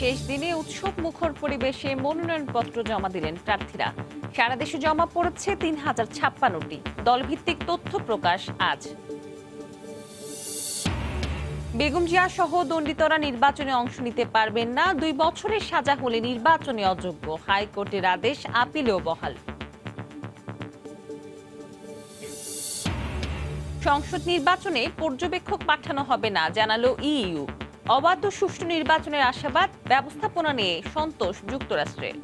শেষ দিনে উৎসব মুখর পরিবেশে মনোনয়নপত্র জমা দিলেন প্রার্থীরা। সারা দেশে জমা পড়েছে ৩,০৫৬টি। দলভিত্তিক তথ্য প্রকাশ আজ। বেগম জিয়া সহ দণ্ডিতরা নির্বাচনে অংশ নিতে পারবেন না। ২ বছরের সাজা হলে নির্বাচনে অযোগ্য। হাইকোর্টের আদেশ আপিলেও বহাল। সংসদ নির্বাচনে পর্যবেক্ষক পাঠানো হবে না, জানালো ইইউ। অবাধ ও সুষ্ঠু নির্বাচনের আশাবাদ, ব্যবস্থাপনা নিয়ে সন্তোষ যুক্তরাষ্ট্রের।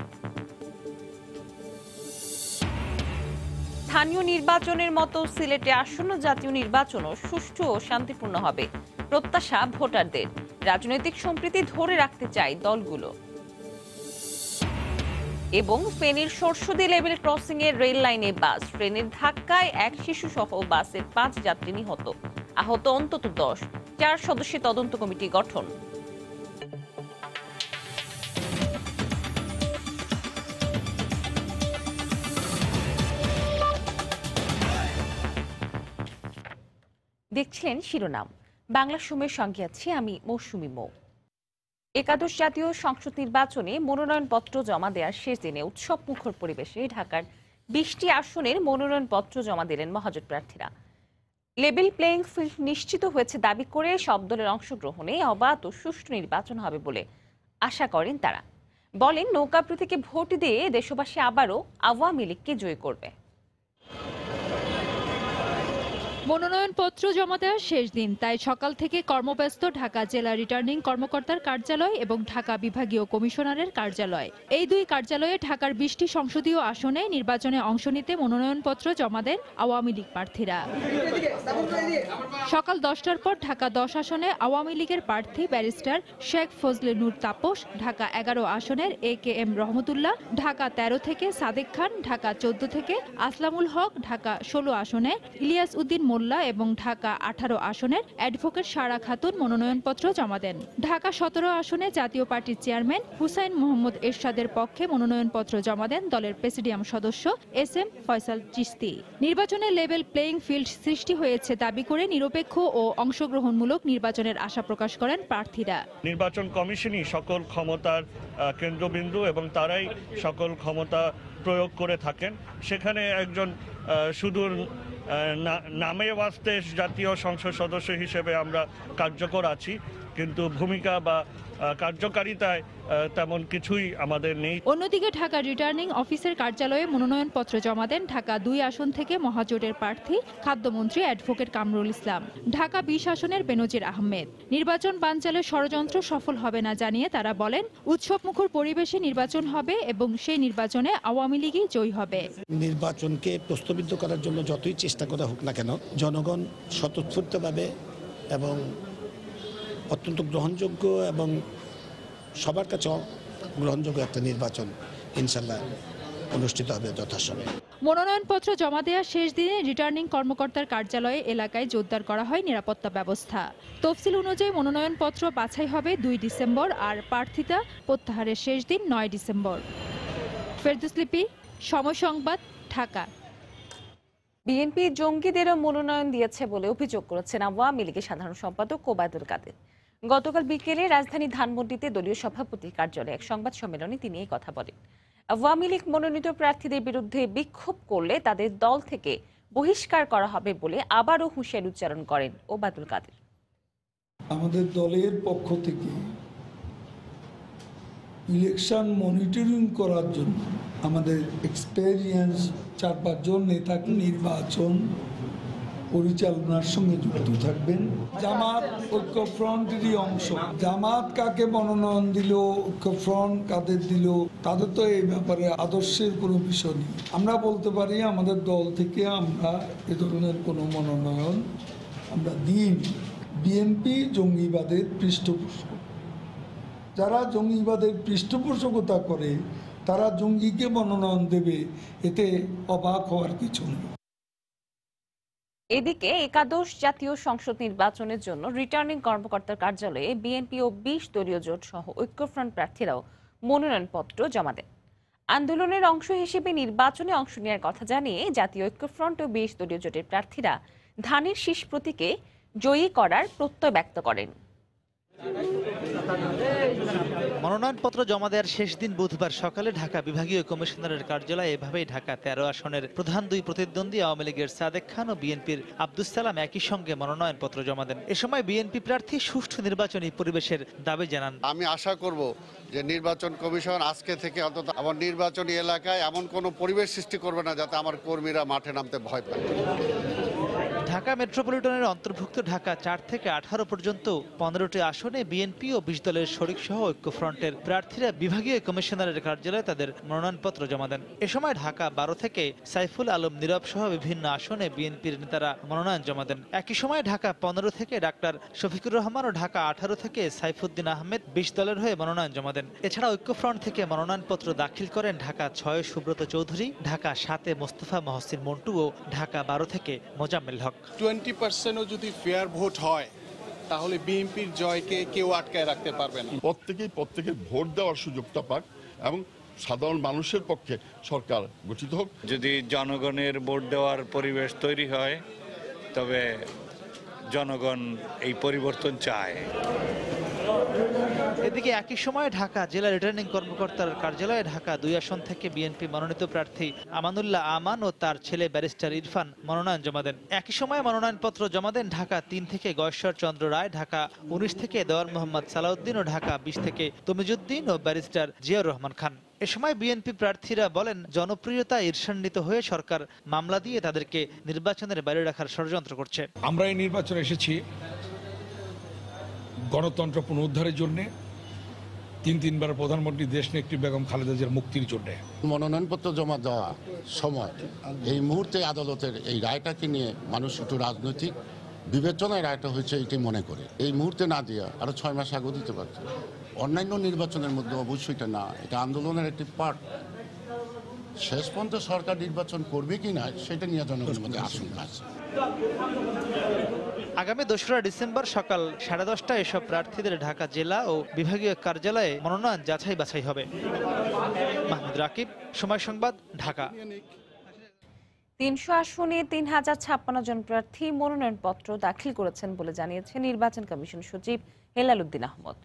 স্থানীয় নির্বাচনের মতো সিলেটে আসন্ন জাতীয় নির্বাচনও সুষ্ঠু ও শান্তিপূর্ণ হবে, প্রত্যাশা ভোটারদের। রাজনৈতিক সম্প্রীতি ধরে রাখতে চায় দলগুলো। এবং ফেনীর সরস্বতী লেভেল ক্রসিং এর রেল লাইনে বাস, ট্রেনের ধাক্কায় এক শিশু সহ বাসের 5 যাত্রী নিহত, আহত অন্তত 10। 4 সদস্যের তদন্ত কমিটি গঠন। দেখছিলেন শিরোনাম। বাংলা সময়ের সঙ্গে আছি আমি মৌসুমী মৌ। একাদশ জাতীয় সংসদ নির্বাচনে মনোনয়নপত্র জমা দেওয়ার শেষ দিনে উৎসব মুখর পরিবেশে ঢাকার 20টি আসনের মনোনয়নপত্র জমা দিলেন মহাজোট প্রার্থীরা। লেভেল প্লেইং ফিল্ড নিশ্চিত হয়েছে দাবি করে সব দলের অংশগ্রহণে অবাধ ও সুষ্ঠু নির্বাচন হবে বলে আশা করেন তারা। বলেন, নৌকা প্রতীকে ভোট দিয়ে দেশবাসী আবারও আওয়ামী লীগকে জয় করবে। মনোনয়নপত্র জমা দেওয়ার শেষ দিন, তাই সকাল থেকে কর্মব্যস্ত ঢাকা জেলা রিটার্নিং কর্মকর্তার কার্যালয় এবং ঢাকা বিভাগীয় কমিশনারের কার্যালয়। এই দুই কার্যালয়ে ঢাকার 20টি সংসদীয় আসনে নির্বাচনে অংশ নিতে মনোনয়নপত্র জমা দেন আওয়ামী লীগ প্রার্থীরা। সকাল 10টার পর ঢাকা 10 আসনে আওয়ামী লীগের প্রার্থী ব্যারিস্টার শেখ ফজলে নূর তাপস, ঢাকা 11 আসনের AKM রহমতুল্লাহ, ঢাকা 13 থেকে সাদেক খান, ঢাকা 14 থেকে আসলামুল হক, ঢাকা 16 আসনে ইলিয়াস উদ্দিন মোল্লা এবং ঢাকা 18 আসনের অ্যাডভোকেট সারা খাতুন মনোনয়নপত্র জমা দেন। ঢাকা 17 আসনে জাতীয় পার্টির চেয়ারম্যান হুসাইন মোহাম্মদ এরশাদের পক্ষে মনোনয়নপত্র জমা দেন দলের প্রেসিডিয়াম সদস্য SM ফয়সাল চিশতি। নির্বাচনে লেভেল প্লেইং ফিল্ড সৃষ্টি হয়েছে দাবি করে নিরপেক্ষ ও অংশগ্রহণমূলক নির্বাচনের আশা প্রকাশ করেন প্রার্থীরা। নির্বাচন কমিশনই সকল ক্ষমতার কেন্দ্রবিন্দু এবং তারাই সকল ক্ষমতা প্রয়োগ করে থাকেন। সেখানে একজন শুধু নামে বাস্তে জাতীয় সংসদ সদস্য হিসেবে আমরা কার্যকর আছি, কিন্তু ভূমিকা বা কার্যকারিতায় তেমন কিছুই আমাদের নেই। অন্যদিকে ঢাকা রিটার্নিং অফিসের কার্যালয়ে মনোনয়নপত্র জমা দেন ঢাকা 2 আসন থেকে মহাজোটের প্রার্থী খাদ্যমন্ত্রী অ্যাডভোকেট কামরুল ইসলাম, ঢাকা 20 আসনের বেনজির আহমেদ। নির্বাচন বানচালের ষড়যন্ত্র সফল হবে না জানিয়ে তারা বলেন, উৎসবমুখর পরিবেশে নির্বাচন হবে এবং সেই নির্বাচনে আওয়ামী লীগই জয়ী হবে। নির্বাচনকে প্রশ্নবিদ্ধ করার জন্য যতই চেষ্টা করা হোক না কেন, জনগণ স্বতঃস্ফূর্তভাবে এবং অত্যন্ত গ্রহণযোগ্য এবং সবার কাছে গ্রহণযোগ্য একটা নির্বাচন ইনশাল্লাহ অনুষ্ঠিত হবে যথাসময়ে। মনোনয়নপত্র জমা দেওয়ার শেষ দিনে রিটার্নিং কর্মকর্তার কার্যালয়ে এলাকায় জোরদার করা হয় নিরাপত্তা ব্যবস্থা। তফসিল অনুযায়ী মনোনয়নপত্র বাছাই হবে 2 ডিসেম্বর আর প্রার্থিতা প্রত্যাহারের শেষ দিন 9 ডিসেম্বর। ফেরদৌস লিপি, সময় সংবাদ, ঢাকা। বিএনপি জঙ্গিদেরও মনোনয়ন দিয়েছে বলে অভিযোগ করেছেন আওয়ামী লীগের সাধারণ সম্পাদক ওবায়দুল কাদের। গতকাল বিকেলে রাজধানী ধানমন্ডিতে দলীয় সভাপতির কার্যালয়ে এক সংবাদ সম্মেলনে তিনি এই কথা বলেন। আওয়ামী লীগ মনোনীত প্রার্থীদের বিরুদ্ধে বিক্ষোভ করলে তাদের দল থেকে বহিষ্কার করা হবে বলে আবারও হুঁশিয়ারি উচ্চারণ করেন ওবায়দুল কাদের। আমাদের দলের পক্ষ থেকে ইলেকশন মনিটরিং করার জন্য আমাদের এক্সপেরিয়েন্স 4-5 জন নেতা নির্বাচন পরিচালনার সঙ্গে যুক্ত থাকবেন। জামাত ঐক্য ফ্রন্টেরই অংশ। জামাত কাকে মনোনয়ন দিল, ঐক্য ফ্রন্ট কাদের দিল, তাদের তো এই ব্যাপারে আদর্শের কোনো বিষয় নেই। আমরা বলতে পারি আমাদের দল থেকে আমরা এ ধরনের কোনো মনোনয়ন আমরা দিইনি। বিএনপি জঙ্গিবাদের পৃষ্ঠপোষক। যারা জঙ্গিবাদের পৃষ্ঠপোষকতা করে তারা জঙ্গিকে মনোনয়ন দেবে, এতে অবাক হওয়ার কিছু নেই। এদিকে একাদশ জাতীয় সংসদ নির্বাচনের জন্য রিটার্নিং কর্মকর্তার কার্যালয়ে বিএনপি ও 20 দলীয় জোট সহ ঐক্যফ্রন্ট প্রার্থীরাও মনোনয়নপত্র জমা দেন। আন্দোলনের অংশ হিসেবে নির্বাচনে অংশ নেওয়ার কথা জানিয়ে জাতীয় ঐক্যফ্রন্ট ও 20 দলীয় জোটের প্রার্থীরা ধানের শীষ প্রতীকে জয়ী করার প্রত্যয় ব্যক্ত করেন। মনোনয়নপত্র জমা দেওয়ার শেষ দিন বুধবার সকালে ঢাকা বিভাগীয় কমিশনারের কার্যালয়ে এভাবেই ঢাকা 13 আসনের প্রধান দুই প্রতিদ্বন্দ্বী আওয়ামী লীগের সাদেক খান ও বিএনপির আব্দুস সালাম একই সঙ্গে মনোনয়নপত্র জমা দেন। এ সময় বিএনপি প্রার্থী সুষ্ঠু নির্বাচনী পরিবেশের দাবি জানান। আমি আশা করব যে নির্বাচন কমিশন আজকে থেকে অন্তত আমার নির্বাচনী এলাকায় এমন কোনো পরিবেশ সৃষ্টি করবে না যাতে আমার কর্মীরা মাঠে নামতে ভয় পায়। ঢাকা মেট্রোপলিটনের অন্তর্ভুক্ত ঢাকা 4 থেকে 18 পর্যন্ত 15টি আসনে বিএনপি ও 20 দলের শরিক সহ ঐক্যফ্রন্টের প্রার্থীরা বিভাগীয় কমিশনারের কার্যালয়ে তাদের মনোনয়নপত্র জমা দেন। এ সময় ঢাকা 12 থেকে সাইফুল আলম নীরব সহ বিভিন্ন আসনে বিএনপির নেতারা মনোনয়ন জমা দেন। একই সময় ঢাকা 15 থেকে ডাক্তার শফিকুর রহমান ও ঢাকা 18 থেকে সাইফুদ্দিন আহমেদ 20 দলের হয়ে মনোনয়ন জমা দেন। এছাড়া ঐক্যফ্রন্ট থেকে মনোনয়নপত্র দাখিল করেন ঢাকা 6 সুব্রত চৌধুরী, ঢাকা 7 মোস্তফা মহসিন মন্টু ও ঢাকা 12 থেকে মোজাম্মেল হক। 20%ও যদি ফেয়ার ভোট হয় তাহলে বিএনপির জয়কে কেউ আটকায় রাখতে পারবে না। প্রত্যেকের ভোট দেওয়ার সুযোগটা পাক এবং সাধারণ মানুষের পক্ষে সরকার গঠিত হোক। যদি জনগণের ভোট দেওয়ার পরিবেশ তৈরি হয় তবে জনগণ এই পরিবর্তন চায়। এদিকে একই সময় ঢাকা জেলা রিটার্নিং কর্মকর্তার কার্যালয়ে ঢাকা 2 আসন থেকে বিএনপি মনোনীত প্রার্থী আমানুল্লাহ আমান ও তার ছেলে ব্যারিস্টার ইরফান মনোনয়ন জমা দেন। একই সময় মনোনয়নপত্র জমা দেন ঢাকা 3 থেকে গয়েশ্বর চন্দ্র রায়, ঢাকা 19 থেকে দেওয়ার মোহাম্মদ সালাউদ্দিন ও ঢাকা 20 থেকে তমিজুদ্দিন ও ব্যারিস্টার জিয়াউর রহমান খান। এ সময় বিএনপি প্রার্থীরা বলেন, জনপ্রিয়তা ঈর্ষান্বিত হয়ে সরকার মামলা দিয়ে তাদেরকে নির্বাচনের বাইরে রাখার ষড়যন্ত্র করছে। আমরা এই নির্বাচনে এসেছি গণতন্ত্র পুনরুদ্ধারের জন্য, তিনবার প্রধানমন্ত্রী দেশনেত্রী বেগম খালেদা জিয়ার মুক্তির জন্য। মনোনয়নপত্র জমা দেওয়া সময় এই মুহূর্তে আদালতের এই রায়টাকে নিয়ে মানুষ একটু রাজনৈতিক বিবেচনায় রায়টা হয়েছে এটি মনে করে এই মুহূর্তে না দিয়া আরো 6 মাস আগে দিতে পারত। অন্যান্য নির্বাচনের মধ্যে অবশ্যই এটা না, এটা আন্দোলনের একটি পার্ট। শেষ পর্যন্ত সরকার নির্বাচন করবে কি না সেটা নিয়ে জনগণের মধ্যে আশঙ্কা আছে। আগামী 2রা ডিসেম্বর সকাল 10:30টায় এসব প্রার্থীদের ঢাকা জেলা ও বিভাগীয় কার্যালয়ে মনোনয়ন যাচাই বাছাই হবে। মাহমুদ রাকিব, সময় সংবাদ, ঢাকা। 300 আসনে 3056 জন প্রার্থী মনোনয়নপত্র দাখিল করেছেন বলে জানিয়েছে নির্বাচন কমিশন সচিব হেলাল উদ্দিন আহমদ।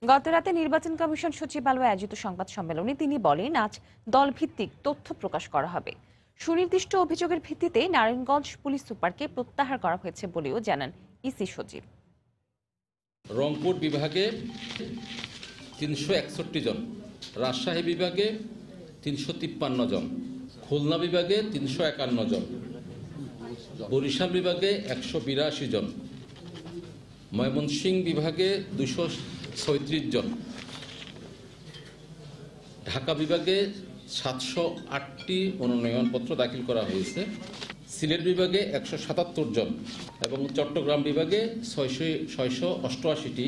গতরাতে নির্বাচন কমিশন সচিবালয়ে আয়োজিত সংবাদ সম্মেলনে তিনি বলেন, আজ দলভিত্তিক তথ্য প্রকাশ করা হবে। সুনির্দিষ্ট অভিযোগের ভিত্তিতে নারায়ণগঞ্জ পুলিশ সুপারকে প্রত্যাহার করা হয়েছে বলেও জানান ইসি সচিব। রংপুর বিভাগে 361 জন, রাজশাহী বিভাগে 353 জন, খুলনা বিভাগে 351 জন, বরিশাল বিভাগে 182 জন, ময়মনসিংহ বিভাগে 236 জন, ঢাকা বিভাগে 708টি মনোনয়নপত্র দাখিল করা হয়েছে, সিলেট বিভাগে 177 জন এবং চট্টগ্রাম বিভাগে 688টি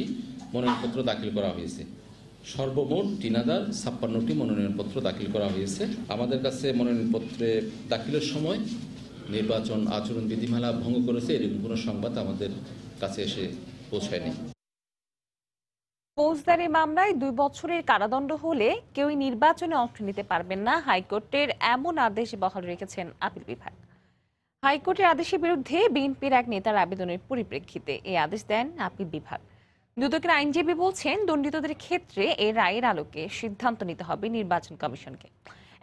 মনোনয়নপত্র দাখিল করা হয়েছে। সর্বমোট 3056টি মনোনয়নপত্র দাখিল করা হয়েছে। আমাদের কাছে মনোনয়নপত্রে দাখিলের সময় নির্বাচন আচরণ বিধিমালা ভঙ্গ করেছে এরকম কোনো সংবাদ আমাদের কাছে এসে পৌঁছায়নি। ফৌজদারি মামলায় 2 বছরের কারাদণ্ড হলে কেউই নির্বাচনে অংশ নিতে পারবেন না, হাইকোর্টের এমন আদেশ বহাল রেখেছেন আপিল বিভাগ। হাইকোর্টের আদেশের বিরুদ্ধে বিএনপির এক নেতার আবেদনের পরিপ্রেক্ষিতে এই আদেশ দেন আপিল বিভাগ। দুদকের আইনজীবী বলছেন, দণ্ডিতদের ক্ষেত্রে এই রায়ের আলোকে সিদ্ধান্ত নিতে হবে নির্বাচন কমিশনকে।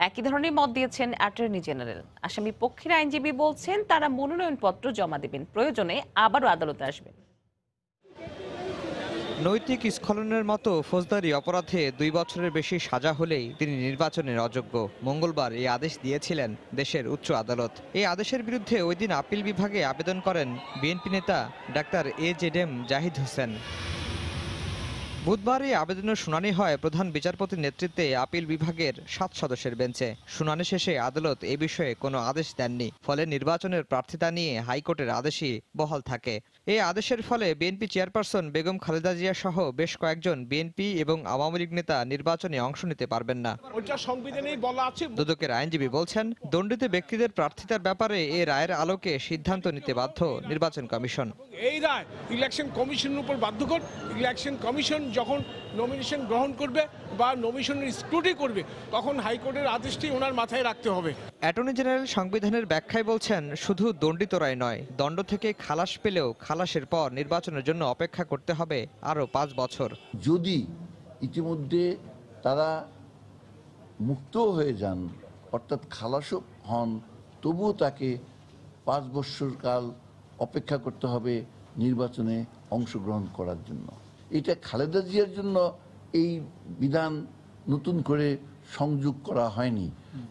একই ধরনের মত দিয়েছেন অ্যাটর্নি জেনারেল। আসামি পক্ষের আইনজীবী বলছেন, তারা মনোনয়নপত্র জমা দেবেন, প্রয়োজনে আবারও আদালতে আসবেন। নৈতিক স্খলনের মতো ফৌজদারি অপরাধে 2 বছরের বেশি সাজা হলেই তিনি নির্বাচনের অযোগ্য। মঙ্গলবার এই আদেশ দিয়েছিলেন দেশের উচ্চ আদালত। এই আদেশের বিরুদ্ধে ওই দিন আপিল বিভাগে আবেদন করেন বিএনপি নেতা ডাক্তার এজেডএম জাহিদ হোসেন। বুধবার এই আবেদনের শুনানি হয় প্রধান বিচারপতির নেতৃত্বে আপিল বিভাগের 7 সদস্যের বেঞ্চে। শুনানি শেষে আদালত এ বিষয়ে কোনো আদেশ দেননি, ফলে নির্বাচনের প্রার্থিতা নিয়ে হাইকোর্টের আদেশই বহাল থাকে। এই আদেশের ফলে বিএনপি চেয়ারপারসন বেগম খালেদা জিয়া সহ বেশ কয়েকজন বিএনপি এবং আওয়ামী লীগ নেতা নির্বাচনে অংশ নিতে পারবেন না। দুদকের আইনজীবী বলছেন, দণ্ডিত ব্যক্তিদের প্রার্থিতার ব্যাপারে এ রায়ের আলোকে সিদ্ধান্ত নিতে বাধ্য নির্বাচন কমিশন। এই রায় ইলেকশন কমিশনের উপর বাধ্যকর। ইলেকশন কমিশন যখন নমিনেশন গ্রহণ করবে বা নমিনেশনের স্ক্রুটি করবে তখন হাইকোর্টের আদেশটি ওনার মাথায় রাখতে হবে। অ্যাটর্নি জেনারেল সংবিধানের ব্যাখ্যায় বলছেন, শুধু দণ্ডিতরাই নয়, দণ্ড থেকে খালাস পেলেও খালাসের পর নির্বাচনের জন্য অপেক্ষা করতে হবে আরও 5 বছর। যদি ইতিমধ্যে তারা মুক্ত হয়ে যান, অর্থাৎ খালাসও হন, তবুও তাকে 5 বছর কাল অপেক্ষা করতে হবে নির্বাচনে অংশগ্রহণ করার জন্য। এটা খালেদা জিয়ার জন্য এই বিধান নতুন করে সংযোগ করা হয়নি।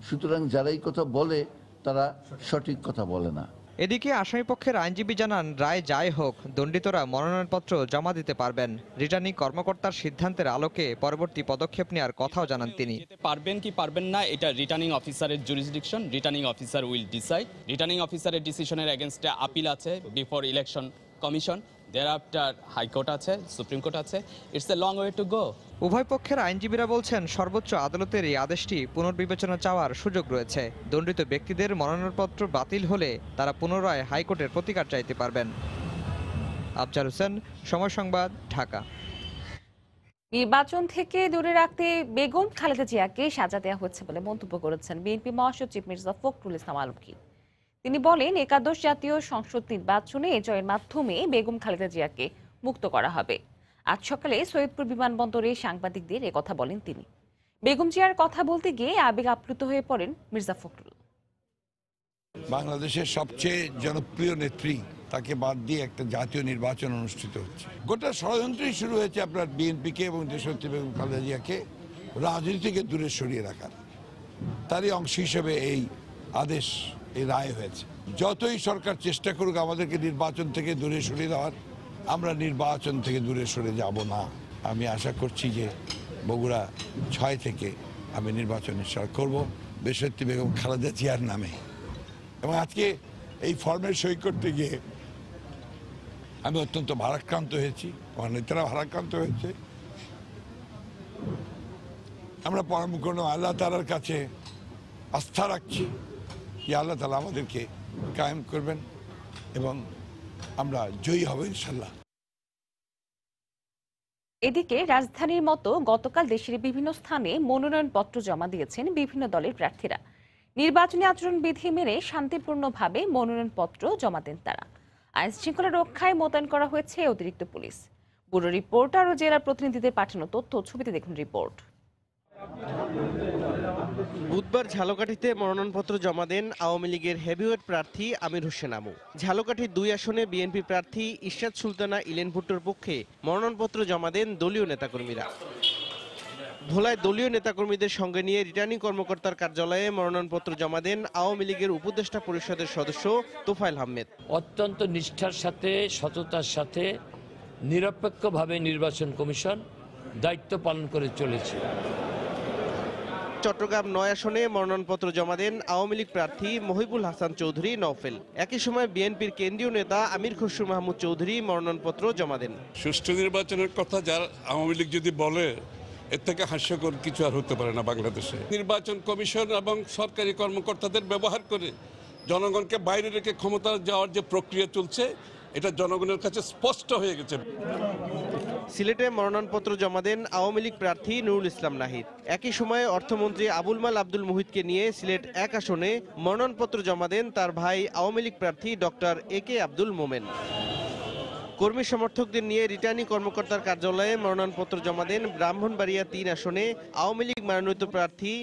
সুতরাং যারা এই কথা বলে তারা সঠিক কথা বলে না। এদিকে আসামিপক্ষের আইনজীবী জানান, রায় যাই হোক, দণ্ডিতরা মনোনয়নপত্র জমা দিতে পারবেন। রিটার্নিং কর্মকর্তার সিদ্ধান্তের আলোকে পরবর্তী পদক্ষেপ নেওয়ার কথাও জানান তিনি। পারবেন কি পারবেন না এটা রিটার্নিং অফিসারের jurisdiction, returning officer will decide. Returning অফিসারের ডিসিশনের এগেনস্টে আপিল আছে বিফোর ইলেকশন কমিশন, দেয়ারআফটার হাইকোর্ট আছে, সুপ্রিম কোর্ট আছে। It's a long way to go. উভয় পক্ষের আইনজীবীরা বলছেন, সর্বোচ্চ আদালতের এই আদেশটি পুনর্বিবেচনা চাওয়ার সুযোগ রয়েছে। দণ্ডিত ব্যক্তিদের মনোনয়নপত্র বাতিল হলে তারা পুনরায় হাইকোর্টের প্রতিকার চাইতে পারবেন। আফজাল হোসেন, সময় সংবাদ, ঢাকা। নির্বাচন থেকে দূরে রাখতে বেগম খালেদা জিয়াকে সাজা দেওয়া হচ্ছে বলে মন্তব্য করেছেন বিএনপি মহাসচিব মির্জা ফখরুল ইসলাম আলমগীর। তিনি বলেন, একাদশ জাতীয় সংসদ নির্বাচনে জয়ের মাধ্যমে বেগম খালেদা জিয়াকে মুক্ত করা হবে। আজ সকালে সৈয়দপুর বিমানবন্দরে সাংবাদিকদের একথা বলেন তিনি। বেগম জিয়ার কথা বলতে গিয়ে আবেগ আপ্লুত হয়ে পড়েন মির্জা ফখরুল। বাংলাদেশের সবচেয়ে জনপ্রিয় নেত্রী, তাকে বাদ দিয়ে একটা জাতীয় নির্বাচন অনুষ্ঠিত হচ্ছে। গোটা ষড়যন্ত্রই শুরু হয়েছে আপনার বিএনপিকে এবং দেশনেত্রী বেগম খালেদা জিয়াকে রাজনীতি থেকে দূরে সরিয়ে রাখার। তারই অংশ হিসেবে এই আদেশ, এই রায় হয়েছে। যতই সরকার চেষ্টা করুক আমাদেরকে নির্বাচন থেকে দূরে সরিয়ে দেওয়ার, আমরা নির্বাচন থেকে দূরে সরে যাব না। আমি আশা করছি যে বগুড়া 6 থেকে আমি নির্বাচন করব দেশনেত্রী বেগম খালেদা জিয়ার নামে। এবং আজকে এই ফর্মের সই করতে গিয়ে আমি অত্যন্ত ভারাক্রান্ত হয়েছি, আমার নেতারা ভারাক্রান্ত হয়েছে। আমরা পরম করুণা আল্লাহ তাআলার কাছে আস্থা রাখছি যে আল্লাহ তাআলা আমাদেরকে কায়েম করবেন এবং আমরা জয়ী হব ইনশাল্লাহ। এদিকে রাজধানীর মতো গতকাল দেশের বিভিন্ন স্থানে মনোনয়নপত্র জমা দিয়েছেন বিভিন্ন দলের প্রার্থীরা। নির্বাচনী আচরণবিধি মেনে শান্তিপূর্ণভাবে মনোনয়নপত্র জমা দেন তারা। আইন শৃঙ্খলা রক্ষায় মোতায়েন করা হয়েছে অতিরিক্ত পুলিশ। ব্যুরো রিপোর্টার ও জেলা প্রতিনিধিদের পাঠানো তথ্য ছবিতে দেখুন রিপোর্ট। বুধবার ঝালকাঠিতে মনোনয়নপত্র জমা দেন আওয়ামী লীগের হেভিওয়েট প্রার্থী আমির হোসেন আমু। ঝালকাঠি 2 আসনে বিএনপি প্রার্থী ইশরাত সুলতানা ইলেন ভুট্টোর পক্ষে মনোনয়নপত্র জমা দেন দলীয় নেতাকর্মীরা। ভোলায় দলীয় নেতাকর্মীদের সঙ্গে নিয়ে রিটার্নিং কর্মকর্তার কার্যালয়ে মনোনয়নপত্র জমা দেন আওয়ামী লীগের উপদেষ্টা পরিষদের সদস্য তোফায়েল আহমেদ। অত্যন্ত নিষ্ঠার সাথে, সততার সাথে, নিরপেক্ষভাবে নির্বাচন কমিশন দায়িত্ব পালন করে চলেছে। চট্টগ্রাম 9 আসনে মনোনয়নপত্র জমা দেন আওয়ামী লীগ প্রার্থী মহিবুল হাসান চৌধুরী নওফেল। একই সময় বিএনপির কেন্দ্রীয় নেতা আমির খসরু মাহমুদ চৌধুরী মনোনয়নপত্র জমা দেন। সুষ্ঠু নির্বাচনের কথা যার আওয়ামী লীগ যদি বলে, এর থেকে হাস্যকর কিছু আর হতে পারে না বাংলাদেশে। নির্বাচন কমিশন এবং সরকারি কর্মকর্তাদের ব্যবহার করে জনগণকে বাইরে রেখে ক্ষমতা যাওয়ার যে প্রক্রিয়া চলছে, এটা জনগণের কাছে স্পষ্ট হয়ে গেছে। সিলেটে মনোনয়নপত্র জমা দেন আওয়ামী লীগ প্রার্থী নুরুল ইসলাম নাহিদ। একই সময়ে অর্থমন্ত্রী আবুল মাল আব্দুল মুহিতকে নিয়ে সিলেট 1 আসনে মনোনয়নপত্র জমা দেন তার ভাই আওয়ামী লীগ প্রার্থী ডক্টর AK আব্দুল মোমেন। কর্মী সমর্থকদের নিয়ে রিটার্নিং কর্মকর্তার কার্যালয়ে মনোনয়নপত্র জমা দেন ব্রাহ্মণবাড়িয়া 3 আসনে আওয়ামী লীগ মনোনীত প্রার্থী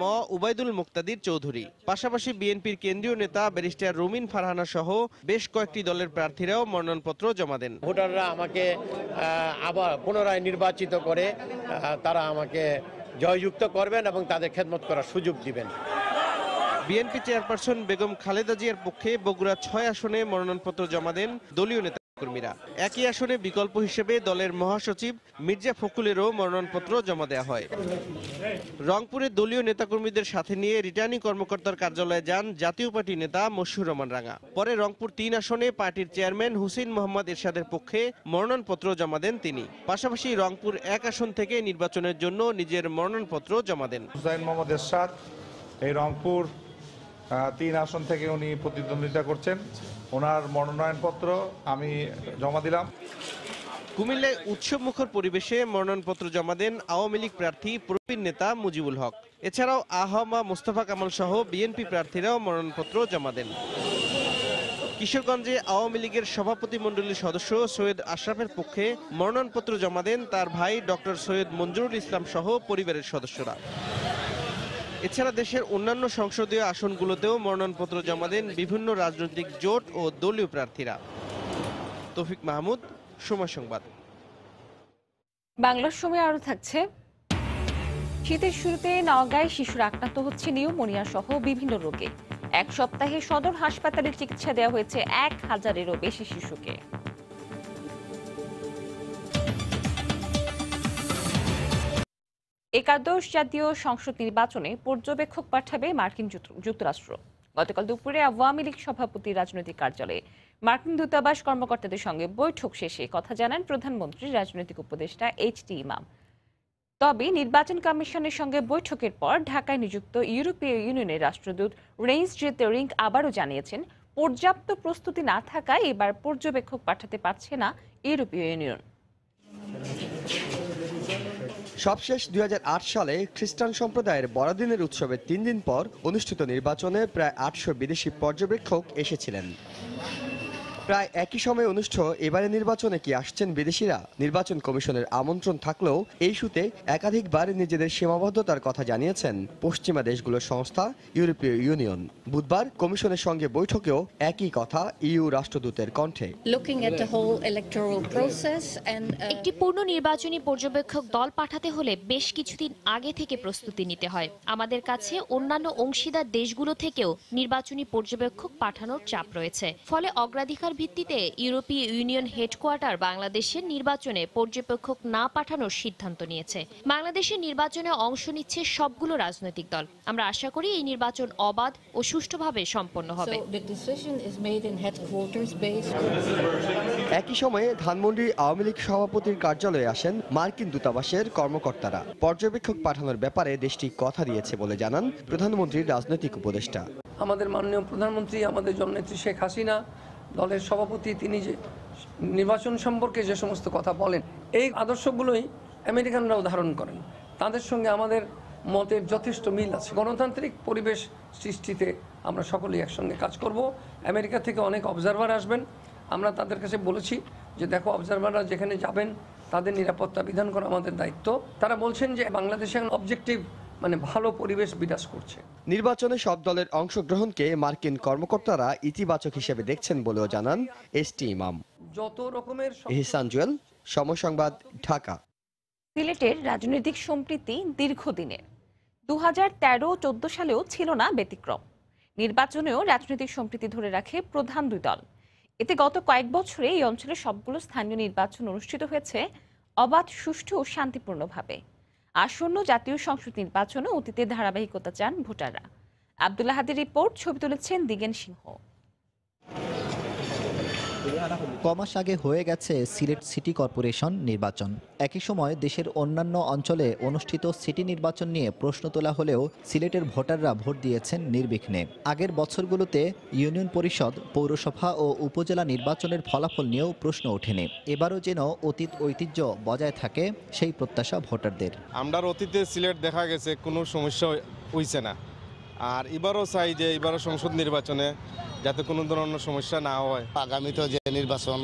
ম উবাইদুল মুক্তাদির চৌধুরী। পাশাপাশি বিএনপির কেন্দ্রীয় নেতা ব্যারিস্টার রুমিন ফারহানা সহ বেশ কয়েকটি দলের প্রার্থীরাও মনোনয়নপত্র জমা দেন। ভোটাররা আমাকে আবার পুনরায় নির্বাচিত করে তারা আমাকে জয়যুক্ত করবেন এবং তাদের খেদমত করার সুযোগ দিবেন। বিএনপি চেয়ারপারসন বেগম খালেদা জিয়ার পক্ষে বগুড়া 6 আসনে মনোনয়নপত্র জমা দেন দলীয় নেতাকর্মীরা। একই আসনে বিকল্প হিসেবে দলের মহাসচিব মির্জা ফখরুলেরও মনোনয়নপত্র জমা দেওয়া হয়। রংপুরে দলীয় নেতাকর্মীদের সাথে নিয়ে রিটার্নিং কর্মকর্তার কার্যালয়ে যান জাতীয় পার্টি নেতা মশিউর রহমান রাঙা। পরে রংপুর 3 আসনে পার্টির চেয়ারম্যান হুসেইন মোহাম্মদ এরশাদের পক্ষে মনোনয়নপত্র জমা দেন তিনি। পাশাপাশি রংপুর 1 আসন থেকে নির্বাচনের জন্য নিজের মনোনয়নপত্র জমা দেন। হুসেইন মোহাম্মদ এরশাদ এই রংপুর 3 আসন থেকে উনি প্রতিদ্বন্দ্বিতা করছেন। ওনার মনোনয়নপত্র আমি জমা দিলাম। কুমিল্লায় উৎসবমুখর পরিবেশে মনোনয়নপত্র জমা দেন আওয়ামী লীগ প্রার্থী প্রবীণ নেতা মুজিবুল হক। এছাড়াও আহমা মোস্তফা কামাল সহ বিএনপি প্রার্থীরাও মনোনয়নপত্র জমা দেন। কিশোরগঞ্জে আওয়ামী লীগের সভাপতিমণ্ডলীর সদস্য সৈয়দ আশরাফের পক্ষে মনোনয়নপত্র জমা দেন তার ভাই ডক্টর সৈয়দ মঞ্জুরুল ইসলাম সহ পরিবারের সদস্যরা। এছাড়া দেশের অন্যান্য সংসদীয় আসনগুলোতেও মনোনয়নপত্র জমা দেন বিভিন্ন রাজনৈতিক জোট ও দলীয় প্রার্থীরা। তৌফিক মাহমুদ, সময় সংবাদ। বাংলার সময় আরো থাকছে, শীতের শুরুতে নওগাঁয় শিশুরা আক্রান্ত হচ্ছে নিউমোনিয়া সহ বিভিন্ন রোগে। এক সপ্তাহে সদর হাসপাতালে চিকিৎসা দেওয়া হয়েছে 1000-এরও বেশি শিশুকে। একাদশ জাতীয় সংসদ নির্বাচনে পর্যবেক্ষক পাঠাবে মার্কিন যুক্তরাষ্ট্র। গতকাল দুপুরে আওয়ামী লীগ সভাপতি রাজনৈতিক কার্যালয়ে মার্কিন দূতাবাস কর্মকর্তাদের সঙ্গে বৈঠক শেষে কথা জানান প্রধানমন্ত্রীর রাজনৈতিক উপদেষ্টা এইচ.টি. ইমাম। তবে নির্বাচন কমিশনের সঙ্গে বৈঠকের পর ঢাকায় নিযুক্ত ইউরোপীয় ইউনিয়নের রাষ্ট্রদূত রেইন্স জে তেরিঙ্ক আবারও জানিয়েছেন, পর্যাপ্ত প্রস্তুতি না থাকায় এবার পর্যবেক্ষক পাঠাতে পারছে না ইউরোপীয় ইউনিয়ন। সবশেষ 2008 সালে খ্রিস্টান সম্প্রদায়ের বড়দিনের উৎসবের 3 দিন পর অনুষ্ঠিত নির্বাচনে প্রায় 800 বিদেশি পর্যবেক্ষক এসেছিলেন। প্রায় একই সময়ে অনুষ্ঠিত এবারে নির্বাচনে কি আসছেন বিদেশিরা? নির্বাচন কমিশনের আমন্ত্রণ থাকলেও এই ইস্যুতে একাধিকবার নিজেদের সীমাবদ্ধতার কথা জানিয়েছেন পশ্চিমা দেশগুলোর সংস্থা ইউরোপীয় ইউনিয়ন। বুধবার কমিশনের সঙ্গে বৈঠকেও একই কথা ইইউ রাষ্ট্রদূতের কণ্ঠে। একটি পূর্ণ নির্বাচনী পর্যবেক্ষক দল পাঠাতে হলে বেশ কিছুদিন আগে থেকে প্রস্তুতি নিতে হয়। আমাদের কাছে অন্যান্য অংশীদার দেশগুলো থেকেও নির্বাচনী পর্যবেক্ষক পাঠানোর চাপ রয়েছে। ফলে অগ্রাধিকার ভিত্তিতে ইউরোপীয় ইউনিয়ন হেডকোয়ার্টার বাংলাদেশের নির্বাচনে পর্যবেক্ষক না পাঠানোর সিদ্ধান্ত নিয়েছে। বাংলাদেশের নির্বাচনে অংশ নিচ্ছে সবগুলো রাজনৈতিক দল। আমরা আশা করি এই নির্বাচন অবাধ ও সুষ্ঠুভাবে সম্পন্ন হবে। একই সময়ে ধানমন্ডি আওয়ামী লীগ সভাপতির কার্যালয়ে আসেন মার্কিন দূতাবাসের কর্মকর্তারা। পর্যবেক্ষক পাঠানোর ব্যাপারে দেশটি কথা দিয়েছে বলে জানান প্রধানমন্ত্রীর রাজনৈতিক উপদেষ্টা। আমাদের মাননীয় প্রধানমন্ত্রী, আমাদের জননেত্রী শেখ হাসিনা, দলের সভাপতি, তিনি যে নির্বাচন সম্পর্কে যে সমস্ত কথা বলেন, এই আদর্শগুলোই আমেরিকানরাও ধারণ করেন। তাদের সঙ্গে আমাদের মতের যথেষ্ট মিল আছে। গণতান্ত্রিক পরিবেশ সৃষ্টিতে আমরা সকলেই একসঙ্গে কাজ করব। আমেরিকা থেকে অনেক অবজারভার আসবেন। আমরা তাদের কাছে বলেছি যে দেখো, অবজারভাররা যেখানে যাবেন তাদের নিরাপত্তা বিধান করা আমাদের দায়িত্ব। তারা বলছেন যে বাংলাদেশে অবজেক্টিভ ভালো পরিবেশ বিরাজ করছে। নির্বাচনে সব দলের অংশগ্রহণকে মার্কিন কর্মকর্তারা ইতিবাচক হিসেবে দেখছেন বলেও জানান এইচ.টি. ইমাম। যত রকমের ইহসান জুয়েল, সময় সংবাদ, ঢাকা। সিলেটের রাজনৈতিক সম্প্রীতি দীর্ঘদিনের। 2013-14 সালেও ছিল না ব্যতিক্রম। নির্বাচনেও রাজনৈতিক সম্প্রীতি ধরে রাখে প্রধান দুই দল। এতে গত কয়েক বছরে এই অঞ্চলের সবগুলো স্থানীয় নির্বাচন অনুষ্ঠিত হয়েছে অবাধ, সুষ্ঠু ও শান্তিপূর্ণভাবে। আসন্ন জাতীয় সংসদ নির্বাচনে অতীতের ধারাবাহিকতা চান ভোটাররা। আব্দুল্লাহ হাদির রিপোর্ট, ছবি তুলেছেন দিগেন সিংহ। কমাস আগে হয়ে গেছে সিলেট সিটি কর্পোরেশন নির্বাচন। একই সময় দেশের অন্যান্য অঞ্চলে অনুষ্ঠিত সিটি নির্বাচন নিয়ে প্রশ্ন তোলা হলেও সিলেটের ভোটাররা ভোট দিয়েছেন নির্বিঘ্নে। আগের বছরগুলোতে ইউনিয়ন পরিষদ, পৌরসভা ও উপজেলা নির্বাচনের ফলাফল নিয়েও প্রশ্ন ওঠেনি। এবারও যেন অতীত ঐতিহ্য বজায় থাকে, সেই প্রত্যাশা ভোটারদের। আমরা অতীতে সিলেট দেখা গেছে কোনো সমস্যা হইছে না, আর এবারও চাই যে এবারও সংসদ নির্বাচনে যাতে কোনো ধরনের সমস্যা না হয়। আগামীতে যে নির্বাচন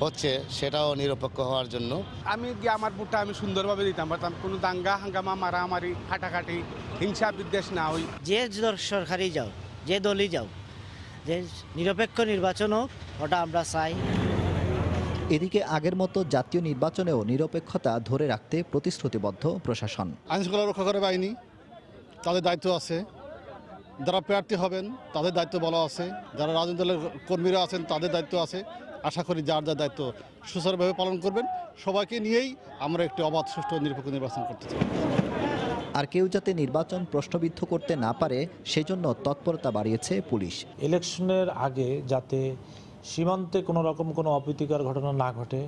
হচ্ছে সেটাও নিরপেক্ষ হওয়ার জন্য আমি গিয়ে আমার ভোটটা আমি সুন্দরভাবে দিতাম পারতাম, কোনো দাঙ্গা হাঙ্গামা, মারামারি, হাঁটাঘাটি, হিংসা বিদ্বেষ না হই। যে সরকারি যাও, যে দলই যাও, যে নিরপেক্ষ নির্বাচন হোক, ওটা আমরা চাই। এদিকে আগের মতো জাতীয় নির্বাচনেও নিরপেক্ষতা ধরে রাখতে প্রতিশ্রুতিবদ্ধ প্রশাসন। আইনশৃঙ্খলা রক্ষা করে বাহিনী, তাদের দায়িত্ব আছে। যারা প্রার্থী হবেন তাদের দায়িত্ব বলা আছে, যারা রাজনৈতিক দলের কর্মীরা আছেন তাদের দায়িত্ব আছে। আশা করি যার যার দায়িত্ব সুচারুভাবে পালন করবেন। সবাইকে নিয়েই আমরা একটি অবাধ, সুষ্ঠু নিরপেক্ষ নির্বাচন করতে চাই। আর কেউ যাতে নির্বাচন প্রশ্নবিদ্ধ করতে না পারে সেজন্য তৎপরতা বাড়িয়েছে পুলিশ। ইলেকশনের আগে যাতে সীমান্তে কোনো রকম কোনো অপ্রীতিকর ঘটনা না ঘটে,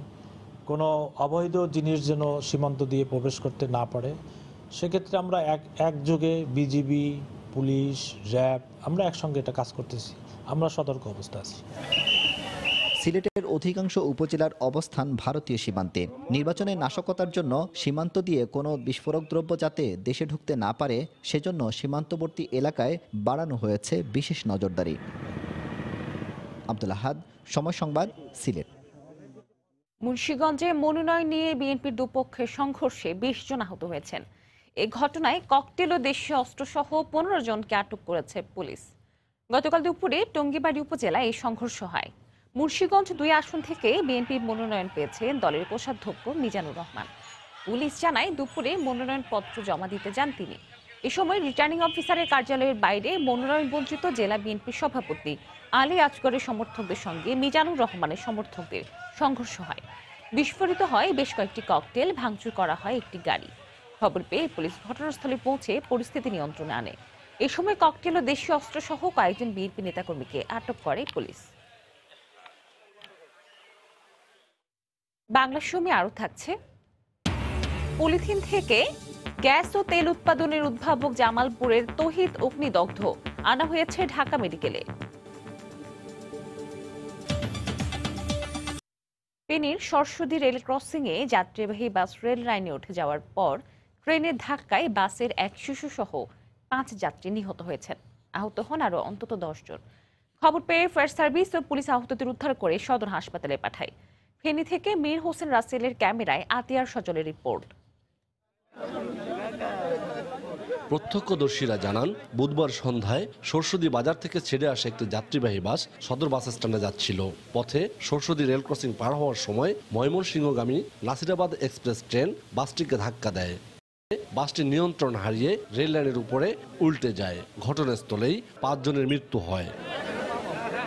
কোনো অবৈধ জিনিস যেন সীমান্ত দিয়ে প্রবেশ করতে না পারে, সেক্ষেত্রে আমরা একযোগে বিজিবি, পুলিশ, র্যাব, আমরা একসঙ্গে এটা কাজ করতেছি। আমরা সতর্ক অবস্থা আছি। সিলেটের অধিকাংশ উপজেলার অবস্থান ভারতীয় সীমান্তে। নির্বাচনে নাশকতার জন্য সীমান্ত দিয়ে কোনো বিস্ফোরক দ্রব্য যাতে দেশে ঢুকতে না পারে সেজন্য সীমান্তবর্তী এলাকায় বাড়ানো হয়েছে বিশেষ নজরদারি। আব্দুল আহাদ, সময় সংবাদ, সিলেট। মুন্সিগঞ্জে মনোনয়ন নিয়ে বিএনপির দুপক্ষের সংঘর্ষে ২০ জন আহত হয়েছেন। এই ঘটনায় ককটেল ও দেশীয় অস্ত্রসহ ১৫ জনকে আটক করেছে পুলিশ। গতকাল দুপুরে টঙ্গীবাড়ি উপজেলায় এই সংঘর্ষ হয়। মুন্সিগঞ্জ ২ আসন থেকে বিএনপির মনোনয়ন পেয়েছেন দলের কোষাধ্যক্ষ মিজানুর রহমান। পুলিশ জানায় দুপুরে মনোনয়নপত্র জমা দিতে যান তিনি। এ সময় রিটার্নিং অফিসারের কার্যালয়ের বাইরে মনোনয়ন বঞ্চিত জেলা বিএনপির সভাপতি আলী আজগরের সমর্থকদের সঙ্গে মিজানুর রহমানের সমর্থকদের সংঘর্ষ হয়। বিস্ফোরিত হয় বেশ কয়েকটি ককটেল, ভাঙচুর করা হয় একটি গাড়ি। খবর পেয়ে পুলিশ ঘটনাস্থলে পৌঁছে পরিস্থিতি নিয়ন্ত্রণে আনে। এ সময় ককটেল ও দেশীয় অস্ত্রসহ কয়েকজন বিএনপি নেতাকর্মীকে আটক করে পুলিশ। বাংলা সময় আরও থাকছে, পলিথিন থেকে গ্যাস ও তেল উৎপাদনের উদ্ভাবক জামালপুরের তৌহিদ অগ্নিদগ্ধ, আনা হয়েছে ঢাকা মেডিকেলে। ফেনীর সরস্বতী রেল ক্রসিংয়ে যাত্রীবাহী বাস রেল লাইনে উঠে যাওয়ার পর ট্রেনের ধাক্কায় বাসের এক শিশু সহ 5 যাত্রী নিহত হয়েছেন। আহত হন আরও অন্তত 10 জন। খবর পেয়ে ফায়ার সার্ভিস ও পুলিশ আহতদের উদ্ধার করে সদর হাসপাতালে পাঠায়। ফেনী থেকে মীর হোসেন রাসেলের ক্যামেরায় আতিয়ার সজলের রিপোর্ট। প্রত্যক্ষদর্শীরা জানান, বুধবার সন্ধ্যায় সরস্বতী বাজার থেকে ছেড়ে আসা একটি যাত্রীবাহী বাস সদর বাস স্ট্যান্ডে যাচ্ছিল। পথে সরস্বতী রেল ক্রসিং পার হওয়ার সময় ময়মনসিংহগামী নাসিরাবাদ এক্সপ্রেস ট্রেন বাসটিকে ধাক্কা দেয়। বাসটি নিয়ন্ত্রণ হারিয়ে রেল লাইনের উপরে উল্টে যায়। ঘটনাস্থলেই 5 জনের মৃত্যু হয়।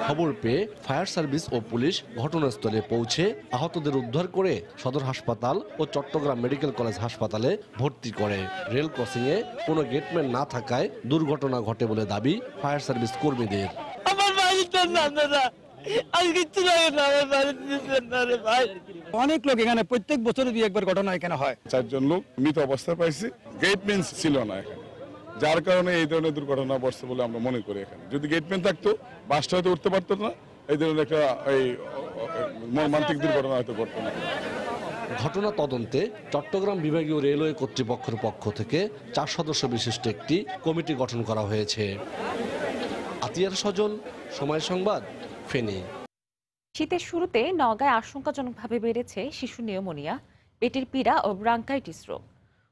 খবর পেয়ে ফায়ার সার্ভিস ও পুলিশ ঘটনাস্থলে পৌঁছে আহতদের উদ্ধার করে সদর হাসপাতাল ও চট্টগ্রাম মেডিকেল কলেজ হাসপাতালে ভর্তি করে। রেল ক্রসিংয়ে কোনো গেটম্যান না থাকায় দুর্ঘটনা ঘটে বলে দাবি ফায়ার সার্ভিস কর্মীদের। অনেক লোক এখানে প্রত্যেক বছর 2-1 ঘটনা এখানে হয়। 4 জন লোক মৃত অবস্থায় পাইছি। গেটম্যান ছিল না এখানে, যার কারণে এই ধরনের দুর্ঘটনা ঘটছে বলে আমরা মনে করি। এখানে যদি গেটম্যান থাকতো বাসটা হয়তো উঠতে পারতো না, এই ধরনের একটা মর্মান্তিক দুর্ঘটনা হয়তো ঘটতো না। ঘটনা তদন্তে চট্টগ্রাম বিভাগীয় রেলওয়ে কর্তৃপক্ষের পক্ষ থেকে 4 সদস্য বিশিষ্ট একটি কমিটি গঠন করা হয়েছে। আতিয়ার সজল, সময় সংবাদ, ফেনী। শীতের শুরুতে নওগাঁয় আশঙ্কাজনকভাবে বেড়েছে শিশু নিউমোনিয়া, পেটের পীড়া ও ব্রঙ্কাইটিস রোগ।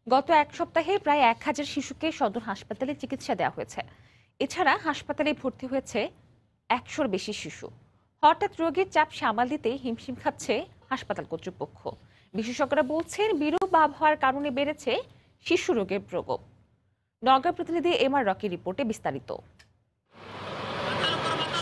গত 1 সপ্তাহে প্রায় 1000 শিশুকে সদর হাসপাতালে চিকিৎসা দেওয়া হয়েছে। এছাড়া হাসপাতালে ভর্তি হয়েছে 100-র বেশি শিশু। হঠাৎ রোগের চাপ সামাল দিতে হিমশিম খাচ্ছে হাসপাতাল কর্তৃপক্ষ। বিশেষজ্ঞরা বলছেন, বিরূপ আবহাওয়ার কারণে বেড়েছে শিশু রোগের প্রকোপ। নওগাঁ প্রতিনিধি এমআর রকির রিপোর্টে বিস্তারিত।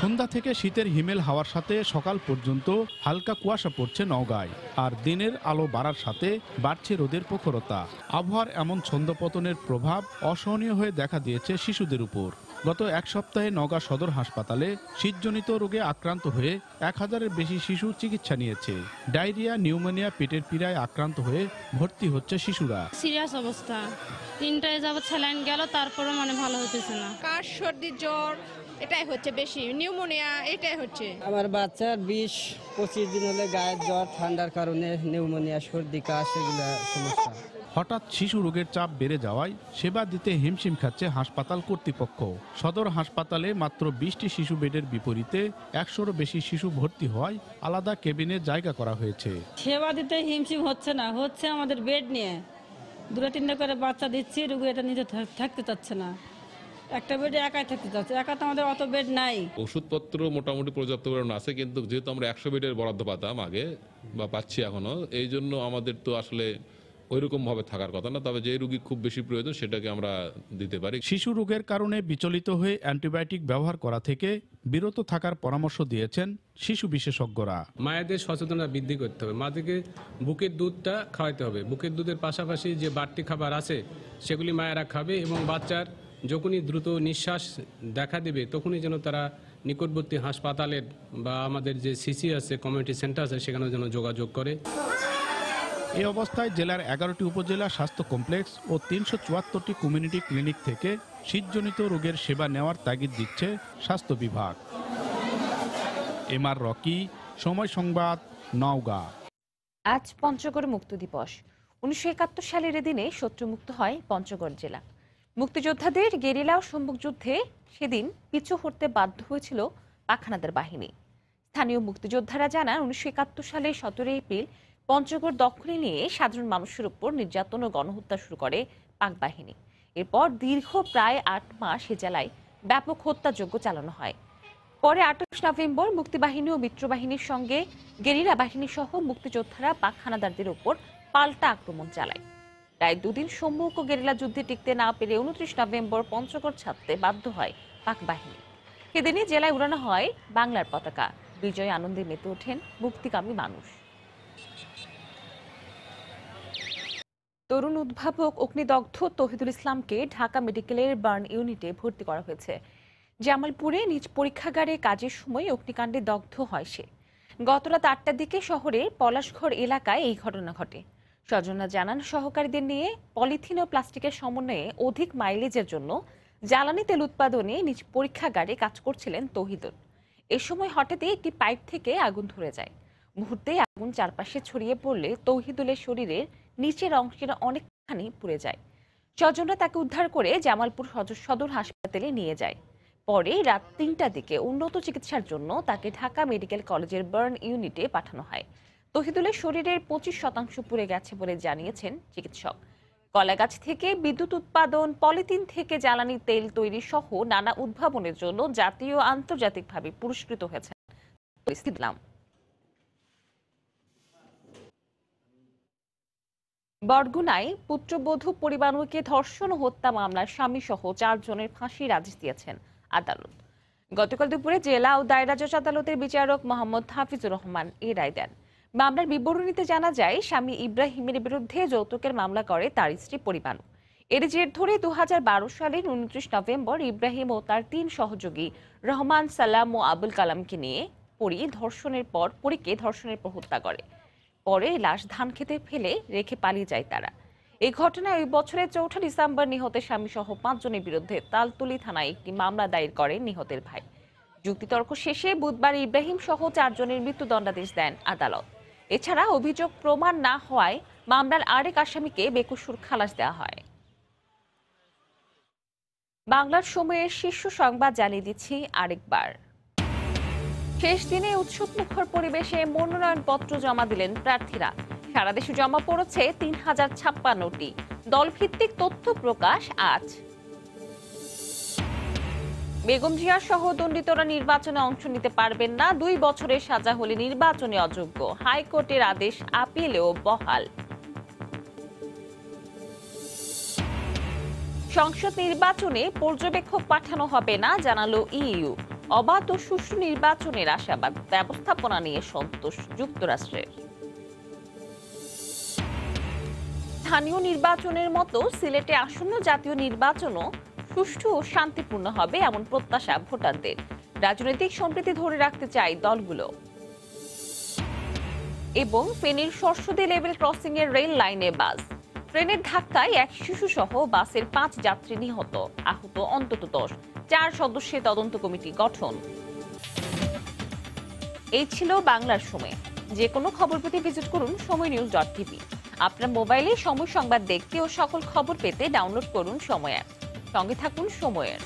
সন্ধ্যা থেকে শীতের হিমেল হাওয়ার সাথে সকাল পর্যন্ত হালকা কুয়াশা পড়ছে নওগাঁয়, আর দিনের আলো বাড়ার সাথে বাড়ছে রোদের প্রখরতা। আবহাওয়ার এমন ছন্দপতনের প্রভাব অসহনীয় হয়ে দেখা দিয়েছে শিশুদের উপর। গত 1 সপ্তাহে নওগাঁ সদর হাসপাতালে শীতজনিত রোগে আক্রান্ত হয়ে 1000-এর বেশি শিশু চিকিৎসা নিয়েছে। ডায়রিয়া, নিউমোনিয়া, পেটের পীড়ায় আক্রান্ত হয়ে ভর্তি হচ্ছে শিশুরা। সিরিয়াস অবস্থা, 3টায় যাবত স্যালাইন গেল, তারপরে ভালো হতেছে না। কাশ, সর্দি, জ্বর এটাই হচ্ছে বেশি, নিউমোনিয়া এটাই হচ্ছে। আমার বাচ্চার 20-25 দিন হলে গায়ের জ্বর, ঠান্ডার কারণে নিউমোনিয়া, সর্দি, কাশ এগুলো সমস্যা। হঠাৎ শিশু রোগের চাপ বেড়ে যাওয়ায় সেবা দিতে হিমশিম খাচ্ছে হাসপাতাল কর্তৃপক্ষ। সদর হাসপাতালে মাত্র 20টি শিশু বেডের বিপরীতে 100-রও বেশি শিশু ভর্তি হওয়ায় আলাদা কেবিনে জায়গা করা হয়েছে। সেবা দিতে হিমশিম হচ্ছে না, হচ্ছে আমাদের বেড নিয়ে 2-3টা করে বাচ্চা দিচ্ছি, রোগী এটা নিজে থাকতে চাচ্ছে না। একটা বেডে একাই থাকতে চাচ্ছে, একা তো আমাদের অত বেড নাই। ওষুধপত্র মোটামুটি পর্যাপ্ত পরিমাণ আছে, কিন্তু যেহেতু আমরা 100 বেডের বরাদ্দ পাতাম আগে বা পাচ্ছি এখনো, এই জন্য আমাদের তো আসলে ওইরকম ভাবে থাকার কথা না। তবে যে রোগী খুব বেশি প্রয়োজন সেটাকে আমরা দিতে পারি। শিশু রোগের কারণে বিচলিত হয়ে অ্যান্টিবায়োটিক ব্যবহার করা থেকে বিরত থাকার পরামর্শ দিয়েছেন শিশু বিশেষজ্ঞরা। মায়েদের সচেতনতা বৃদ্ধি করতে হবে, মাদেরকে বুকের দুধটা খাওয়াতে হবে। বুকের দুধের পাশাপাশি যে বাড়তি খাবার আছে সেগুলি মায়েরা খাবে, এবং বাচ্চার যখনই দ্রুত নিঃশ্বাস দেখা দেবে তখনই যেন তারা নিকটবর্তী হাসপাতালের বা আমাদের যে সিসি আছে, কমিউনিটি সেন্টার আছে, সেখানে যেন যোগাযোগ করে। এই অবস্থায় জেলার 11টি উপজেলা স্বাস্থ্য কমপ্লেক্স ও 374টি কমিউনিটি ক্লিনিক থেকে শীতজনিত রোগের সেবা নেওয়ার তাগিদ দিচ্ছে স্বাস্থ্য বিভাগ। এমআর রকি, সময় সংবাদ, নওগাঁ। আজ পঞ্চগড় মুক্ত দিবস। 1971 সালের দিনে শত্রুমুক্ত হয় পঞ্চগড় জেলা। মুক্তিযোদ্ধাদের গেরিলা ও সম্মুখ যুদ্ধে সেদিন পিছু হটতে বাধ্য হয়েছিল পাক হানাদার বাহিনী। স্থানীয় মুক্তিযোদ্ধারা জানান, 1971 সালের 17 এপ্রিল পঞ্চগড় দখলে নিয়ে সাধারণ মানুষের উপর নির্যাতন ও গণহত্যা শুরু করে পাক বাহিনী। এরপর দীর্ঘ প্রায় 8 মাস এ জেলায় ব্যাপক হত্যাযজ্ঞ চালানো হয়। পরে 28 নভেম্বর মুক্তিবাহিনী ও মিত্রবাহিনীর সঙ্গে গেরিলা বাহিনী সহ মুক্তিযোদ্ধারা পাক হানাদারদের উপর পাল্টা আক্রমণ চালায়। প্রায় 2 দিন সম্মুখ ও গেরিলা যুদ্ধে টিকতে না পেরে 29 নভেম্বর পঞ্চগড় ছাড়তে বাধ্য হয় পাক বাহিনী। সেদিনই জেলায় উড়ানো হয় বাংলার পতাকা। বিজয় আনন্দে মেতে ওঠেন মুক্তিকামী মানুষ। তরুণ উদ্ভাবক অগ্নিদগ্ধ তৌহিদুল ইসলামকে ঢাকা মেডিকেলের বার্ন ইউনিটে ভর্তি করা হয়েছে। জামালপুরে নিজ পরীক্ষাগারে কাজের সময় অগ্নিকাণ্ডে দগ্ধ হয় সে। গত রাত 8টার দিকে শহরের পলাশঘর এলাকায় এই ঘটনা ঘটে। স্বজনরা জানান, সহকারীদের নিয়ে পলিথিন ও প্লাস্টিকের সমন্বয়ে অধিক মাইলেজের জন্য জ্বালানি তেল উৎপাদনে নিজ পরীক্ষাগারে কাজ করছিলেন তৌহিদুল। এ সময় হঠাৎই একটি পাইপ থেকে আগুন ধরে যায়। মুহূর্তে আগুন চারপাশে ছড়িয়ে পড়লে তৌহিদুলের শরীরের নিচের অংশের অনেকখানি পুড়ে যায়। স্বজনরা তাকে উদ্ধার করে জামালপুর সদর হাসপাতালে নিয়ে যায়। পরে রাত 3টার দিকে উন্নত চিকিৎসার জন্য তাকে ঢাকা মেডিকেল কলেজের বার্ন ইউনিটে পাঠানো হয়। তৌহিদুলের শরীরের 25% পুড়ে গেছে বলে জানিয়েছেন চিকিৎসক। কলাগাছ থেকে বিদ্যুৎ উৎপাদন, পলিথিন থেকে জ্বালানি তেল তৈরি সহ নানা উদ্ভাবনের জন্য জাতীয় ও আন্তর্জাতিকভাবে পুরস্কৃত হয়েছেন ইসলাম। বরগুনায় পুত্রবধূ পরিবারকে ধর্ষণ ও হত্যা মামলার স্বামী সহ 4 জনের ফাঁসির আদেশ দিয়েছেন আদালত। গতকাল দুপুরে জেলা ও দায়রা জজ আদালতের বিচারক মোহাম্মদ হাফিজুর রহমান এই রায় দেন। মামলার বিবরণীতে জানা যায়, স্বামী ইব্রাহিমের বিরুদ্ধে যৌতুকের মামলা করে তার স্ত্রী পরিবানু। এর জের ধরে 2012 সালের 29 নভেম্বর ইব্রাহিম ও তার 3 সহযোগী রহমান, সালাম ও আবুল কালামকে নিয়ে পরীকে ধর্ষণের পর হত্যা করে। পরে লাশ ধান খেতে ফেলে রেখে পালিয়ে যায় তারা। এই ঘটনায় ওই বছরের 4 ডিসেম্বর নিহতের স্বামী সহ 5 জনের বিরুদ্ধে তালতলি থানায় একটি মামলা দায়ের করেন নিহতের ভাই। যুক্তিতর্ক শেষে বুধবার ইব্রাহিম সহ 4 জনের মৃত্যুদণ্ডাদেশ দেন আদালত। এছাড়া অভিযোগ প্রমাণ না হওয়ায় মামলার আরেক আসামিকে বেকসুর খালাস দেওয়া হয়। বাংলার সময়ের শীর্ষ সংবাদ জানিয়ে দিচ্ছি আরেকবার। শেষ দিনে উৎসবমুখর পরিবেশে মনোনয়নপত্র জমা দিলেন প্রার্থীরা। সারা দেশে জমা পড়েছে 3056টি। দলভিত্তিক তথ্য প্রকাশ আজ। বেগম জিয়া সহ দণ্ডিতরা নির্বাচনে অংশ নিতে পারবেন না। 2 বছরের সাজা হলে নির্বাচনে অযোগ্য। হাইকোর্টের আদেশ আপিলেও বহাল। সংসদ নির্বাচনে পর্যবেক্ষক পাঠানো হবে না, জানালো ইইউ। অবাধ ও সুষ্ঠু নির্বাচনের আশাবাদ। ব্যবস্থাপনা নিয়ে সন্তোষ যুক্তরাষ্ট্রের। স্থানীয় নির্বাচনের মতো সিলেটে আসন্ন জাতীয় নির্বাচনও সুষ্ঠু ও শান্তিপূর্ণ হবে এমন প্রত্যাশা ভোটারদের। রাজনৈতিক সম্প্রীতি ধরে রাখতে চায় দলগুলো। এবং ফেনীর সরস্বতী লেভেল ক্রসিং এর রেল লাইনে বাস। ট্রেনের ধাক্কায় 1 শিশু সহ বাসের 5 যাত্রী নিহত, আহত অন্তত 10। 4 সদস্যের তদন্ত কমিটি গঠন। এই ছিল বাংলার সময়। যে কোনো খবর পেতে ভিজিট করুন সময়নিউজ.tv। আপনার মোবাইলে সময় সংবাদ দেখতে ও সকল খবর পেতে ডাউনলোড করুন সময় অ্যাপ। সঙ্গে থাকুন সময়ের।